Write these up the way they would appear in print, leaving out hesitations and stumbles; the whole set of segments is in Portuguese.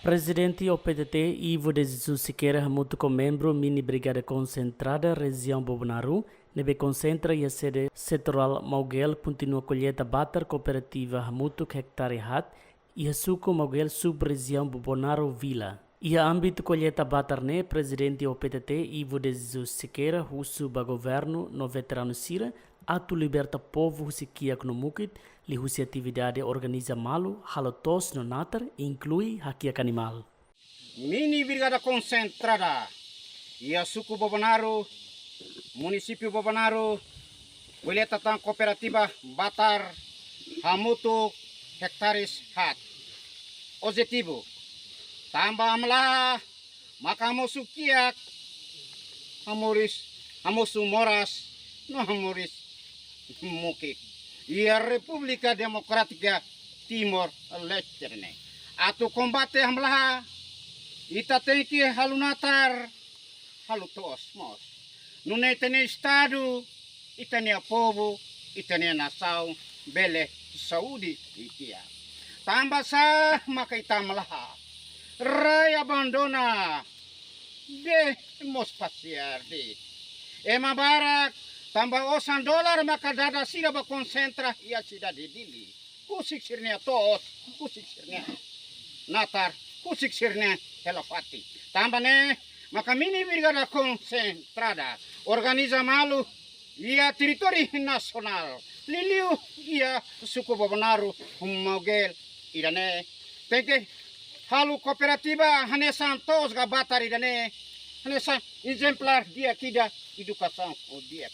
Presidente OPTT Ivo de Jesus Siqueira junto com membro mini brigada concentrada região Bobonaru, nebe concentra e a sede setorial Mauguel continua a colheita bater cooperativa muito hectare hat e a suco Mauguel sub-região Bobonaru Vila. E a âmbito colheita bater ne presidente OPTT Ivo de Jesus Siqueira husu ba governo no veterano Sira atu liberta povo husikia no mukit li husi atividade organiza malu halotos no natar inclui hakiak animal. Mini Brigada Concentrada e a suco Bobonaru, município Bobonaru, colheita tan cooperativa batar hamutu hectares hat. Objetivo tambah amlah maka hamosu kiak hamosu moras no hamoris mukik e a República Democrática Timor-Leste atu combate amlah ita tem que halunatar halutos mos nune tene estado itane povo itane nação bele saúde ikia tambah sa maka itamlah Rai abandona de mos passear de mabarak tambah osan dolar maka dada sila ba konsentra ia cidade dili kusik sirnya tos kusik sirnya natar kusik sirnya helafati tambah ne maka mini brigada concentrada organiza malu ia teritori nasional liliu ia suku Bobonaru Mauguel irane tenge halu cooperativa hane santos ga batari dane hane san exemplar dia kida educação o dia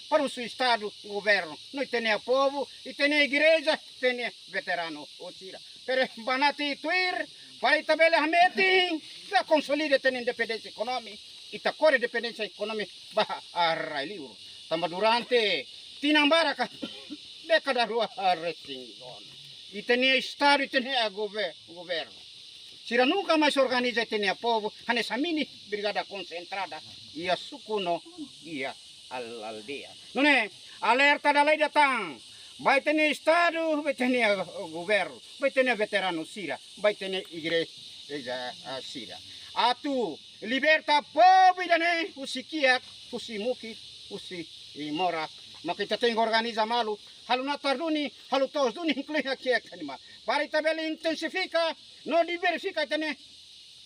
para o seu estado governo nós tem o povo e tem a igreja tem veterano o tira pero banati tuir para tabela hameti da consolida tem independência econômica e ta core independência econômica ba arrailiu tambah durante tinambaraka década rua resingon e tem estado e tem a governo Sira nunca mais organiza tenia povo, nessa mini brigada concentrada, e a sucuno, e a aldeia. Não é? Alerta da lei datang. Vai ter estado, vai ter governo, vai ter veterano Sira, vai ter igreja Sira. Atu, liberta povo, e dane, usi kiak, usi muki, usi morak. Makita tem organiza malu, halu natar duni, halu tos duni, inclui aqui a animal. Para tabela intensifica, não diversifica tene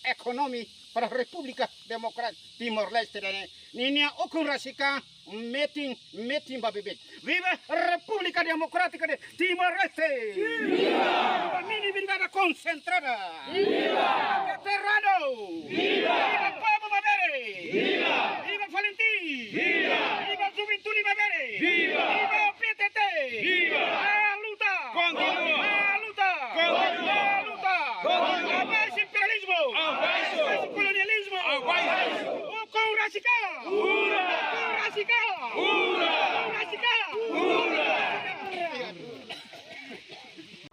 economi para a República Democrática Timor-Leste tene. Ninia okun rasika metin babibet. Viva a República Democrática de Timor-Leste! Viva! Mini brigada concentrada! Viva! Veterano! Viva! Viva Pablo Mabere! Viva! Viva Valentim! Viva! Viva Juventude Mabere! Viva! Viva o PTT! Viva! A luta! Continua! A luta! Continua! A luta! Continua! Abaixo imperialismo! Abaixo colonialismo! Abaixo! O com radical! Ura! Com radical! Ura! Com radical! Ura!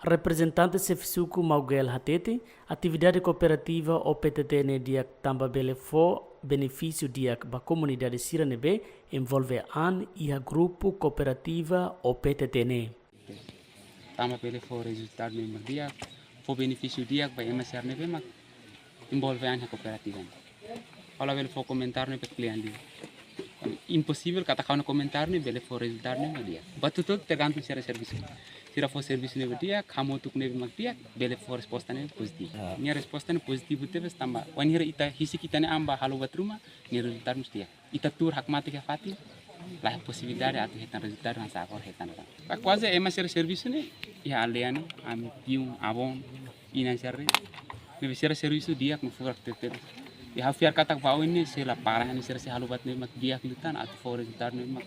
Representante Sefisuku Mauguel Hatete, atividade cooperativa OPTT ne diak tamba bele fo benefício diak ba comunidade Siranebe envolve an e a grupo cooperativa OPTT ne. Tamba bele fo resultado ne diak fo benefício diak ba MSR nebe mak envolve an a cooperativa. Kalau bele fo comentar ne pe cliente. Impossível katakan comentar ne bele fo resultado ne dia. Batutul tergantung secara serviço. Tira for serviço nebe dia, kamu tuk nebe mak dia, bele for resposta ne positif. Nia resposta ne positif tebe tamba. Wanira ita hisi kita ne amba halu batruma, ni resultado mus dia. Ita tur hak mati ke fati, lah possibilidade atu hetan resultado han sakor hetan. Pak quase ema ser serviço ne, ya aleane, am pium abon, ina serre. Nebe ser serviço dia com furak tete. Ya hafiar katak bau ini se la parah ni ser se halu bat ne mak dia klitan atu for resultado ne mak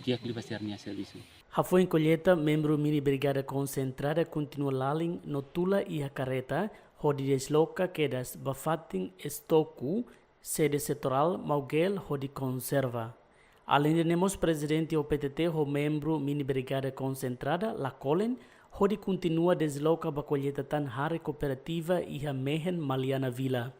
dia klibaser nia serviço. Foi colheita, membro mini brigada concentrada continua laling notula e a careta, hodi desloca que das bafating estoku, sede setoral Mauguel hodi conserva. Além de nemos presidente OPTT, o membro mini brigada concentrada, la Colen, hodi continua desloca ba colheita tan hare cooperativa e a mehen Maliana Vila.